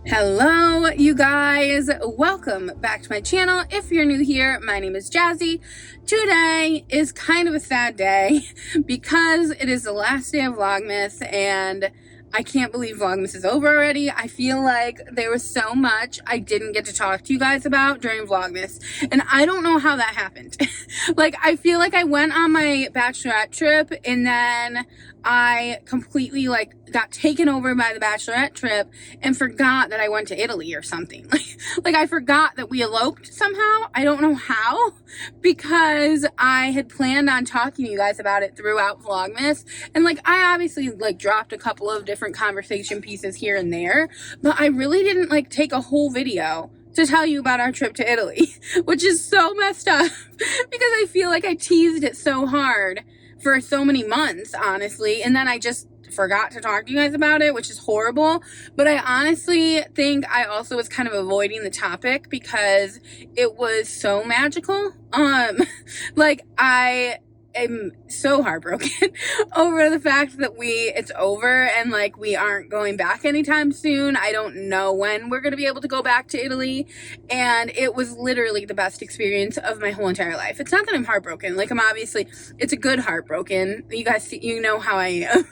Hello, you guys. Welcome back to my channel. If you're new here, my name is Jazzy. Today is kind of a sad day because it is the last day of Vlogmas and I can't believe Vlogmas is over already. I feel like there was so much I didn't get to talk to you guys about during Vlogmas, and I don't know how that happened. Like, I feel like I went on my bachelorette trip and then I completely got taken over by the bachelorette trip and forgot that I went to Italy or something. Like I forgot that we eloped somehow. I don't know how, because I had planned on talking to you guys about it throughout Vlogmas, and I obviously dropped a couple of different conversation pieces here and there, but I really didn't take a whole video to tell you about our trip to Italy, which is so messed up because I feel like I teased it so hard for so many months, honestly, and then I just forgot to talk to you guys about it, which is horrible. But I honestly think I also was kind of avoiding the topic because it was so magical. I am so heartbroken over the fact that it's over and we aren't going back anytime soon. I don't know when we're going to be able to go back to Italy, and it was literally the best experience of my whole entire life. It's not that I'm heartbroken. I'm obviously, it's a good heartbroken. You guys see, you know how I am.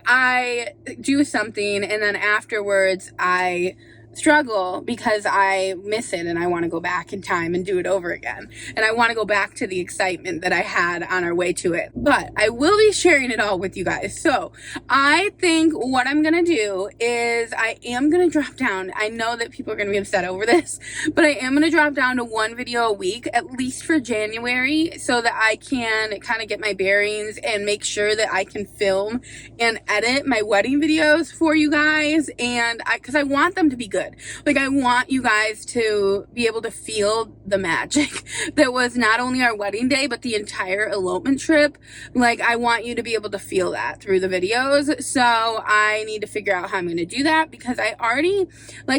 I do something and then afterwards I struggle because I miss it and I want to go back in time and do it over again. And I want to go back to the excitement that I had on our way to it. But I will be sharing it all with you guys. So I think what I'm going to do is I am going to drop down. I know that people are going to be upset over this, but I am going to drop down to one video a week, at least for January, so that I can kind of get my bearings and make sure that I can film and edit my wedding videos for you guys. And because I want them to be good. I want you guys to be able to feel the magic that was not only our wedding day, but the entire elopement trip. I want you to be able to feel that through the videos. So I need to figure out how I'm going to do that, because I already,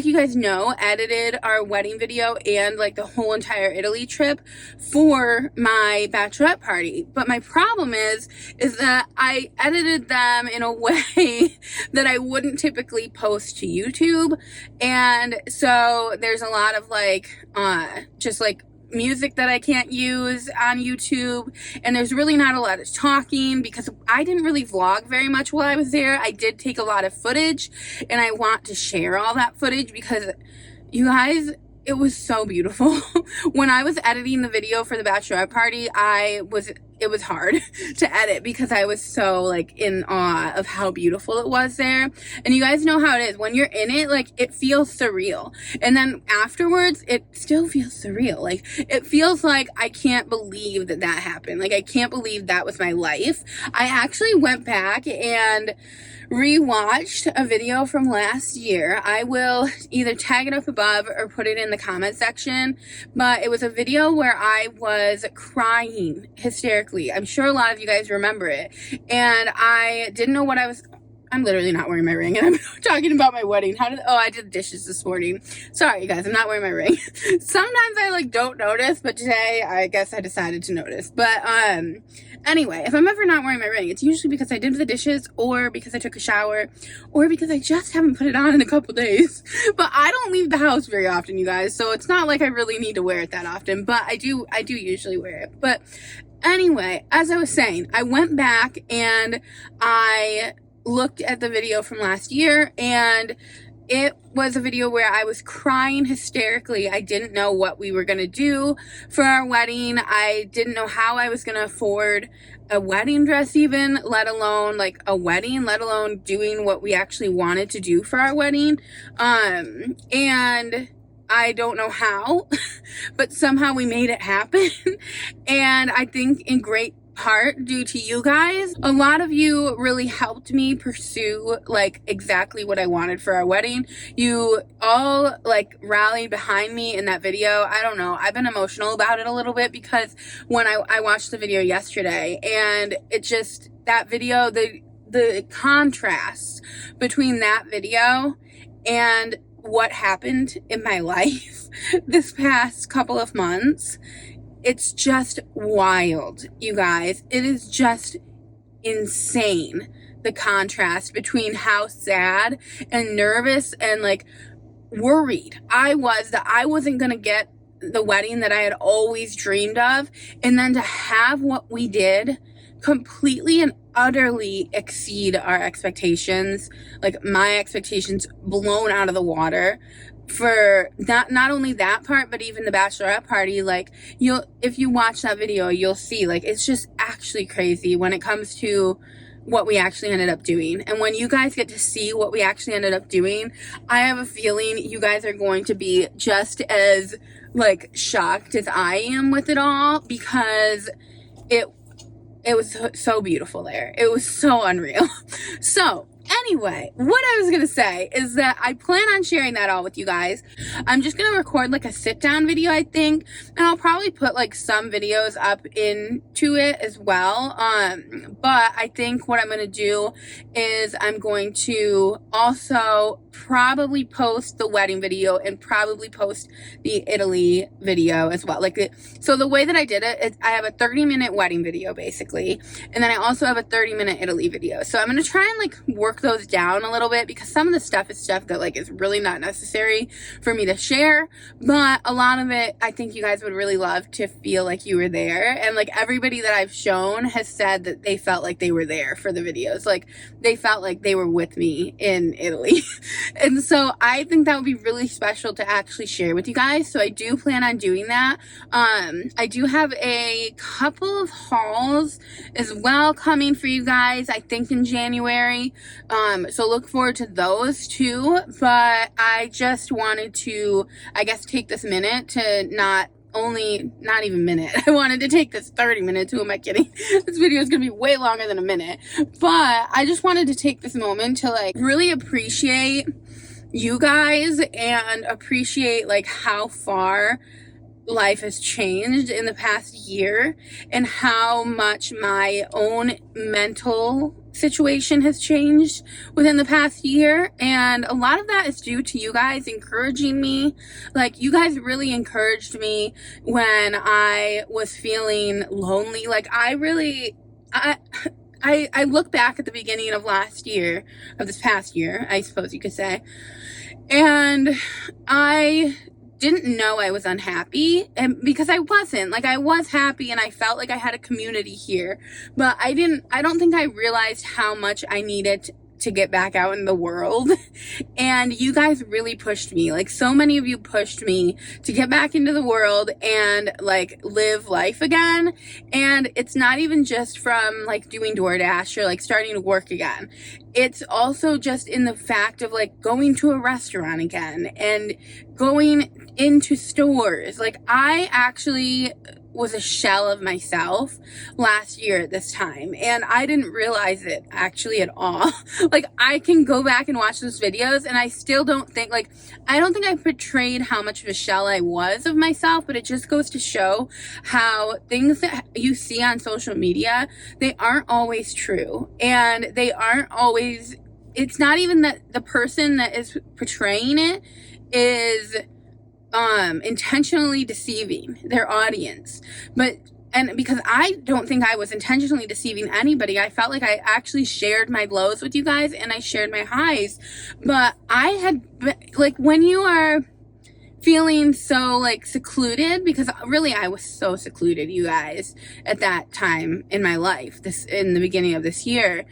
you guys know, edited our wedding video and the whole entire Italy trip for my bachelorette party. But my problem is that I edited them in a way that I wouldn't typically post to YouTube. And so there's a lot of just music that I can't use on YouTube, and there's really not a lot of talking because I didn't really vlog very much while I was there. I did take a lot of footage, and I want to share all that footage because, you guys, it was so beautiful. When I was editing the video for the bachelorette party, it was hard to edit because I was so in awe of how beautiful it was there. And you guys know how it is when you're in it, it feels surreal, and then afterwards it still feels surreal. It feels like I can't believe that happened. I can't believe that was my life. I actually went back and rewatched a video from last year. I will either tag it up above or put it in the comment section, but it was a video where I was crying hysterically. I'm sure a lot of you guys remember it, and I didn't know what I'm literally not wearing my ring, and I'm talking about my wedding. I did the dishes this morning. Sorry, you guys, I'm not wearing my ring. Sometimes I don't notice, but today I guess I decided to notice. But anyway, if I'm ever not wearing my ring, it's usually because I did the dishes, or because I took a shower, or because I just haven't put it on in a couple days. But I don't leave the house very often, you guys, so it's not like I really need to wear it that often, but I do usually wear it. But anyway, as I was saying, I went back and I looked at the video from last year, and it was a video where I was crying hysterically. I didn't know what we were going to do for our wedding. I didn't know how I was going to afford a wedding dress even, let alone a wedding, let alone doing what we actually wanted to do for our wedding. And I don't know how, but somehow we made it happen. And I think in great part due to you guys. A lot of you really helped me pursue exactly what I wanted for our wedding. You all rallied behind me in that video. I don't know, I've been emotional about it a little bit because when I watched the video yesterday, and it just, that video, the contrast between that video and what happened in my life this past couple of months, it's just wild, you guys. It is just insane, the contrast between how sad and nervous and worried I was that I wasn't going to get the wedding that I had always dreamed of. And then to have what we did completely and utterly exceed our expectations, like my expectations blown out of the water. For not only that part, but even the bachelorette party, like if you watch that video, you'll see like it's just actually crazy when it comes to what we actually ended up doing. And when you guys get to see what we actually ended up doing, I have a feeling you guys are going to be just as like shocked as I am with it all, because it was so beautiful there. It was so unreal. So anyway, what I was gonna say is that I plan on sharing that all with you guys. I'm just gonna record like a sit down video, I think, and I'll probably put like some videos up into it as well. But I think what I'm gonna do is I'm going to also probably post the wedding video and probably post the Italy video as well. So the way that I did it is I have a 30-minute wedding video basically, and then I also have a 30-minute Italy video. So I'm gonna try and like work those down a little bit, because some of the stuff is stuff that like is really not necessary for me to share, but a lot of it I think you guys would really love to feel like you were there. And like everybody that I've shown has said that they felt like they were there for the videos, like they felt like they were with me in Italy. And so I think that would be really special to actually share with you guys. So I do plan on doing that. I do have a couple of hauls as well coming for you guys, I think in January. So look forward to those too. But I just wanted to, I guess, take this minute to not even minute. I wanted to take this 30 minutes. Who am I kidding? This video is going to be way longer than a minute. But I just wanted to take this moment to like really appreciate you guys and appreciate like how far life has changed in the past year, and how much my own mental situation has changed within the past year. And a lot of that is due to you guys encouraging me. Like, you guys really encouraged me when I was feeling lonely. Like, I look back at the beginning of this past year, I suppose you could say, and I didn't know I was unhappy, and because I wasn't. Like, I was happy and I felt like I had a community here, but I don't think I realized how much I needed to get back out in the world. And you guys really pushed me. Like, so many of you pushed me to get back into the world and like live life again. And it's not even just from like doing DoorDash or like starting to work again. It's also just in the fact of like going to a restaurant again and going into stores. Like, I actually was a shell of myself last year at this time, and I didn't realize it actually at all. Like, I can go back and watch those videos and I still don't think, like, I don't think I portrayed how much of a shell I was of myself, but it just goes to show how things that you see on social media, they aren't always true, and they aren't always, it's not even that the person that is portraying it is intentionally deceiving their audience. And because I don't think I was intentionally deceiving anybody, I felt like I actually shared my lows with you guys and I shared my highs. But I had, like, when you are feeling so like secluded, because really I was so secluded, you guys, at that time in my life, in the beginning of this year.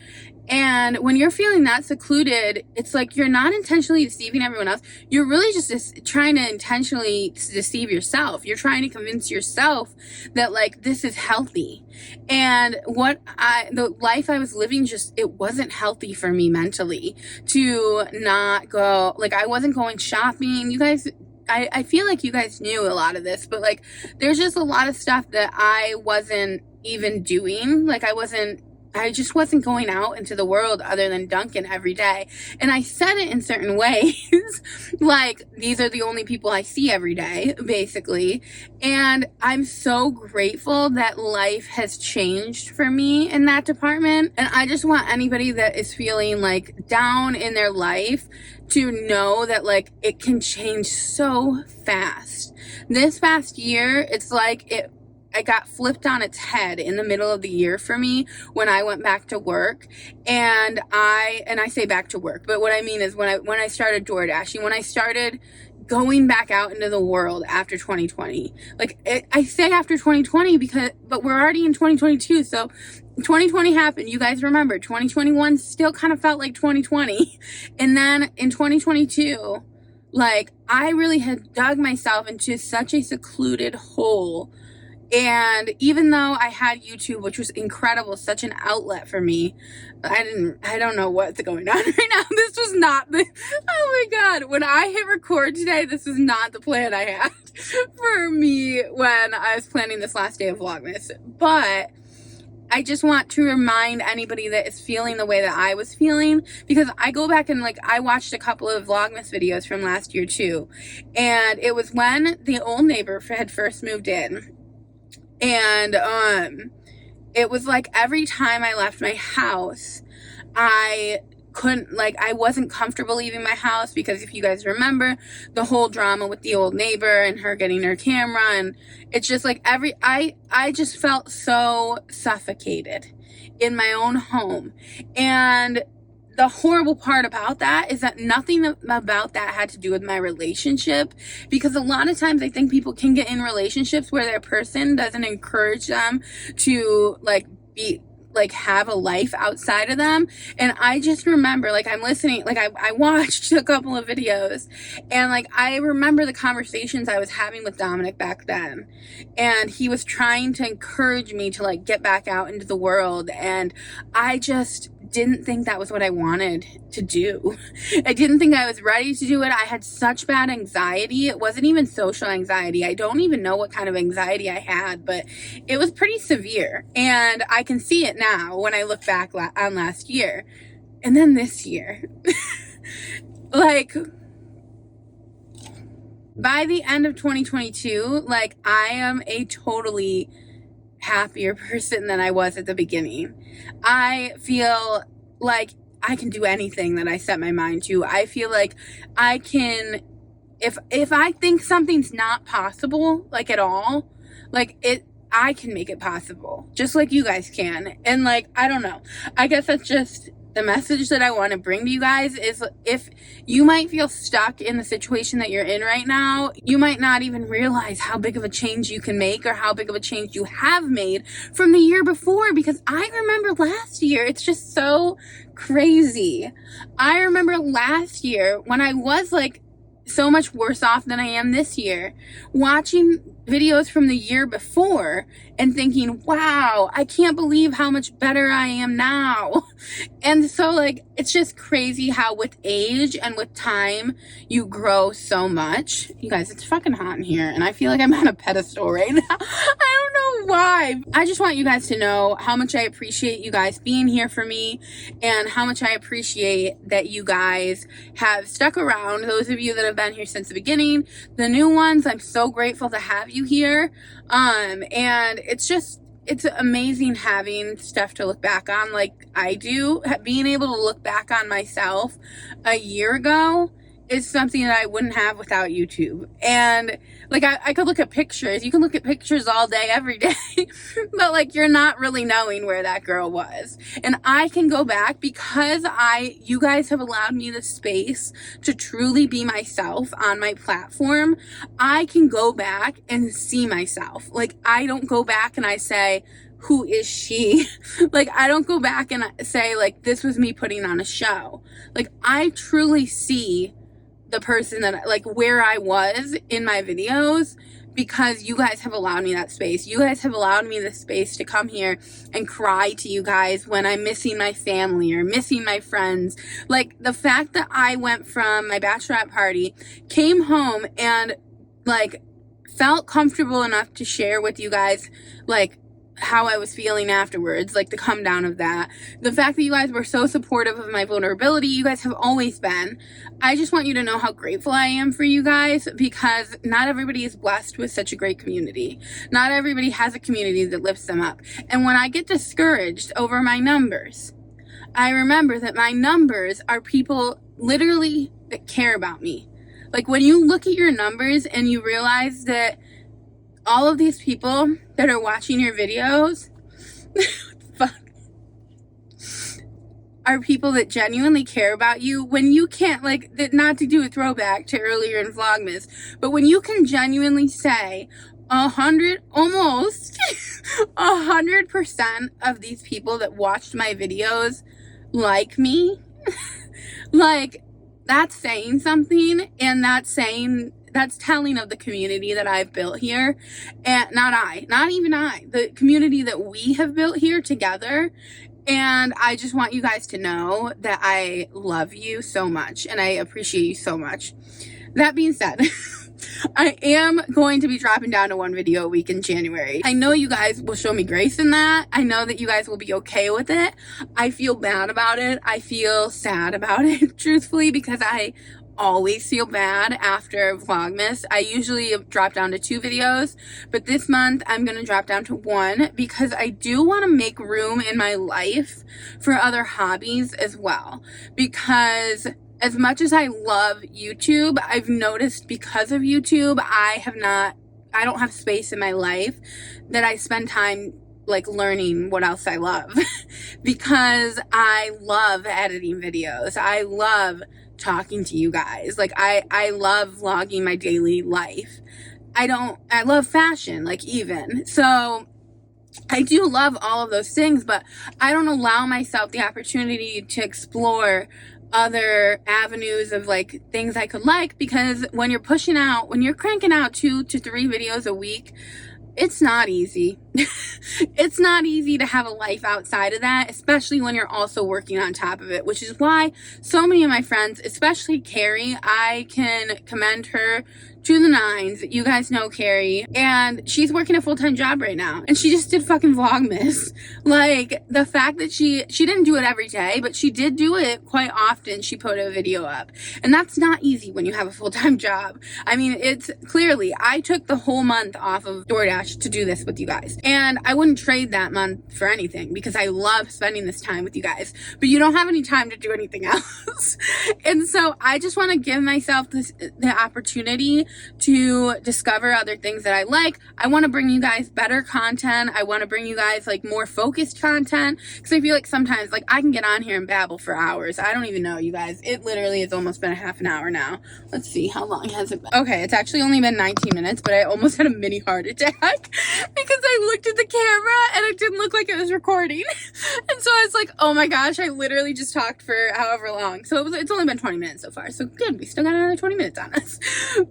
And when you're feeling that secluded, it's like you're not intentionally deceiving everyone else. You're really just trying to intentionally deceive yourself. You're trying to convince yourself that like this is healthy. And the life I was living, just, it wasn't healthy for me mentally to not go, like, I wasn't going shopping. You guys, I feel like you guys knew a lot of this, but like there's just a lot of stuff that I wasn't even doing. Like, I just wasn't going out into the world other than Dunkin' every day. And I said it in certain ways, like, these are the only people I see every day, basically. And I'm so grateful that life has changed for me in that department. And I just want anybody that is feeling like down in their life to know that like it can change so fast. This past year, it's like got flipped on its head in the middle of the year for me when I went back to work. And I say back to work, but what I mean is when I started DoorDashing, when I started going back out into the world after 2020. Like, I say after 2020 but we're already in 2022. So 2020 happened. You guys remember 2021 still kind of felt like 2020. And then in 2022, like, I really had dug myself into such a secluded hole. And even though I had YouTube, which was incredible, such an outlet for me, I don't know what's going on right now. This was not oh my God. When I hit record today, this is not the plan I had for me when I was planning this last day of Vlogmas. But I just want to remind anybody that is feeling the way that I was feeling, because I go back and, like, I watched a couple of Vlogmas videos from last year too. And it was when the old neighbor had first moved in. And it was like every time I left my house, I wasn't comfortable leaving my house, because if you guys remember the whole drama with the old neighbor and her getting her camera, and it's just like I just felt so suffocated in my own home. And the horrible part about that is that nothing about that had to do with my relationship, because a lot of times I think people can get in relationships where their person doesn't encourage them to have a life outside of them. And I just remember, like, I'm listening, like, I watched a couple of videos, and, like, I remember the conversations I was having with Dominic back then, and he was trying to encourage me to, like, get back out into the world, and I just didn't think that was what I wanted to do. I didn't think I was ready to do it. I had such bad anxiety. It wasn't even social anxiety. I don't even know what kind of anxiety I had, but it was pretty severe. And I can see it now when I look back on last year. And then this year. Like, by the end of 2022, like, I am a totally happier person than I was at the beginning. I feel like I can do anything that I set my mind to. I feel like I can, if I think something's not possible, like, at all, like, I can make it possible, just like you guys can. And, like, I don't know, I guess that's just the message that I want to bring to you guys, is if you might feel stuck in the situation that you're in right now, you might not even realize how big of a change you can make, or how big of a change you have made from the year before. Because I remember last year, it's just so crazy. I remember last year when I was, like, so much worse off than I am this year, watching videos from the year before and thinking, wow, I can't believe how much better I am now. And so, like, it's just crazy how with age and with time, you grow so much. You guys, it's fucking hot in here, and I feel like I'm on a pedestal right now. I don't know why. I just want you guys to know how much I appreciate you guys being here for me, and how much I appreciate that you guys have stuck around. Those of you that have been here since the beginning, the new ones, I'm so grateful to have you here. And it's amazing having stuff to look back on, like I do. Being able to look back on myself a year ago is something that I wouldn't have without YouTube. And, like, I could look at pictures. You can look at pictures all day, every day, but, like, you're not really knowing where that girl was. And I can go back because you guys have allowed me the space to truly be myself on my platform. I can go back and see myself. Like, I don't go back and I say, who is she? Like, I don't go back and say, like, this was me putting on a show. Like, I truly see the person that, like, where I was in my videos, because you guys have allowed me that space. You guys have allowed me the space to come here and cry to you guys when I'm missing my family or missing my friends. Like, the fact that I went from my bachelorette party, came home, and, like, felt comfortable enough to share with you guys, like, how I was feeling afterwards, like the come down of that. The fact that you guys were so supportive of my vulnerability, you guys have always been. I just want you to know how grateful I am for you guys, because not everybody is blessed with such a great community. Not everybody has a community that lifts them up. And when I get discouraged over my numbers, I remember that my numbers are people literally that care about me. Like, when you look at your numbers and you realize that all of these people that are watching your videos fuck, are people that genuinely care about you. When you can't, like, not to do a throwback to earlier in Vlogmas, but when you can genuinely say almost 100% of these people that watched my videos like me, like, that's saying something, and that's telling of the community that I've built here. And not even I, the community that we have built here together. And I just want you guys to know that I love you so much and I appreciate you so much. That being said, I am going to be dropping down to 1 video a week in January. I know you guys will show me grace in that. I know that you guys will be okay with it. I feel bad about it. I feel sad about it, truthfully, because I always feel bad after Vlogmas. I usually drop down to 2 videos, but this month I'm going to drop down to 1 because I do want to make room in my life for other hobbies as well. Because as much as I love YouTube, I've noticed because of YouTube, I don't have space in my life that I spend time like learning what else I love because I love editing videos. I love talking to you guys. Like I love vlogging my daily life. I love fashion, like, even. So I do love all of those things, but I don't allow myself the opportunity to explore other avenues of like things I could like, because when you're cranking out 2 to 3 videos a week, it's not easy. It's not easy to have a life outside of that, especially when you're also working on top of it, which is why so many of my friends, especially Carrie, I can commend her to the nines. You guys know Carrie, and she's working a full-time job right now, and she just did fucking Vlogmas. Like, the fact that she didn't do it every day, but she did do it quite often. She put a video up, and that's not easy when you have a full-time job. I mean, it's clearly, I took the whole month off of DoorDash to do this with you guys, and I wouldn't trade that month for anything because I love spending this time with you guys, but you don't have any time to do anything else. And so I just want to give myself the opportunity to discover other things that I like. I want to bring you guys better content. I want to bring you guys like more focused content, because I feel like sometimes like I can get on here and babble for hours. I don't even know, you guys. It literally has almost been a half an hour now. Let's see, how long has it been? Okay, it's actually only been 19 minutes, but I almost had a mini heart attack because I looked at the camera and it didn't look like it was recording. And so I was like, oh my gosh, I literally just talked for however long. So it's only been 20 minutes so far. So good, we still got another 20 minutes on us.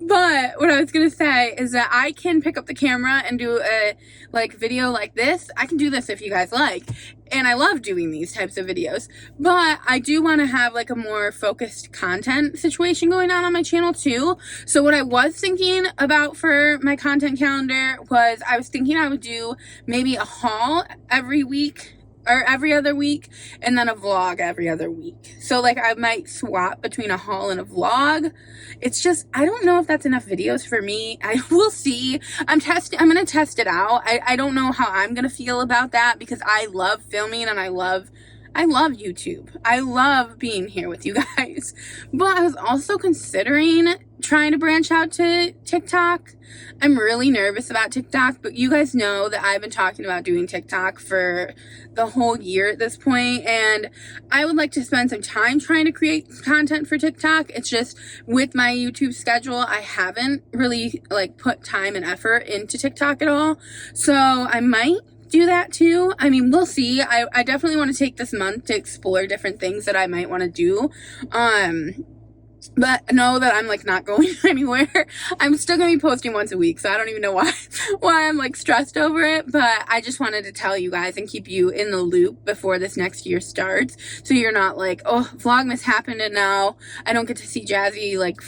But what I was gonna say is that I can pick up the camera and do a like video like this. I can do this if you guys like. And I love doing these types of videos, but I do want to have like a more focused content situation going on my channel too. So what I was thinking about for my content calendar was I was thinking I would do maybe a haul every week or every other week, and then a vlog every other week. So like I might swap between a haul and a vlog. It's just, I don't know if that's enough videos for me. I will see. I'm going to test it out. I don't know how I'm going to feel about that, because I love filming and I love YouTube. I love being here with you guys. But I was also considering trying to branch out to TikTok. I'm really nervous about TikTok, but you guys know that I've been talking about doing TikTok for the whole year at this point, and I would like to spend some time trying to create content for TikTok. It's just with my YouTube schedule, I haven't really like put time and effort into TikTok at all. So I might do that too. I mean, we'll see. I definitely want to take this month to explore different things that I might want to do. But know that I'm like not going anywhere. I'm still gonna be posting once a week, so I don't even know why I'm like stressed over it. But I just wanted to tell you guys and keep you in the loop before this next year starts, so you're not like, oh, Vlogmas happened and now I don't get to see Jazzy like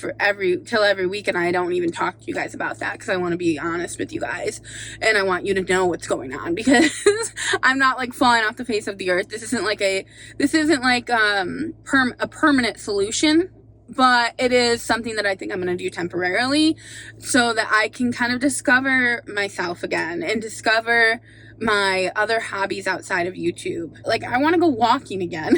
till every week, and I don't even talk to you guys about that, because I want to be honest with you guys and I want you to know what's going on, because I'm not like falling off the face of the earth. This isn't like a permanent solution. But it is something that I think I'm going to do temporarily so that I can kind of discover myself again and discover my other hobbies outside of YouTube. Like, I want to go walking again.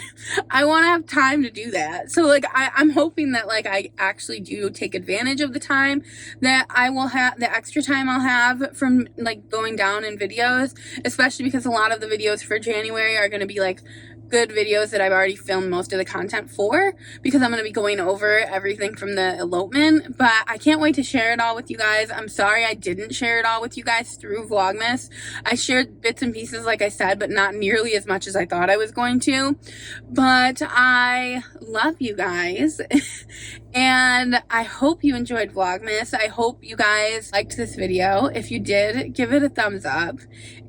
I want to have time to do that. So like I'm hoping that like I actually do take advantage of the time that I will have, the extra time I'll have from like going down in videos, especially because a lot of the videos for January are going to be like good videos that I've already filmed most of the content for, because I'm going to be going over everything from the elopement. But I can't wait to share it all with you guys. I'm sorry I didn't share it all with you guys through Vlogmas. I shared bits and pieces, like I said, but not nearly as much as I thought I was going to. But I love you guys. And I hope you enjoyed Vlogmas. I hope you guys liked this video. If you did, give it a thumbs up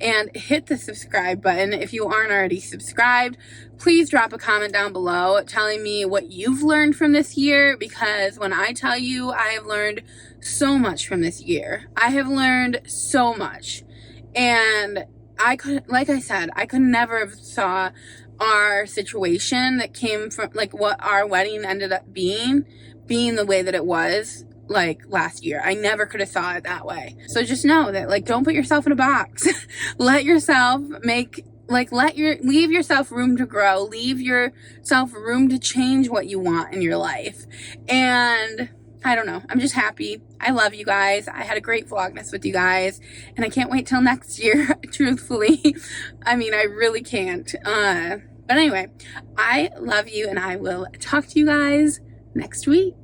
and hit the subscribe button. If you aren't already subscribed, please drop a comment down below telling me what you've learned from this year, because when I tell you I have learned so much from this year, I have learned so much. And I could, like I said, I could never have saw our situation that came from like what our wedding ended up being the way that it was like last year. I never could have saw it that way. So just know that like, don't put yourself in a box. Let yourself make like, leave yourself room to grow, leave yourself room to change what you want in your life. And I don't know, I'm just happy. I love you guys. I had a great Vlogmas with you guys, and I can't wait till next year, truthfully. I mean, I really can't. But anyway, I love you, and I will talk to you guys next week.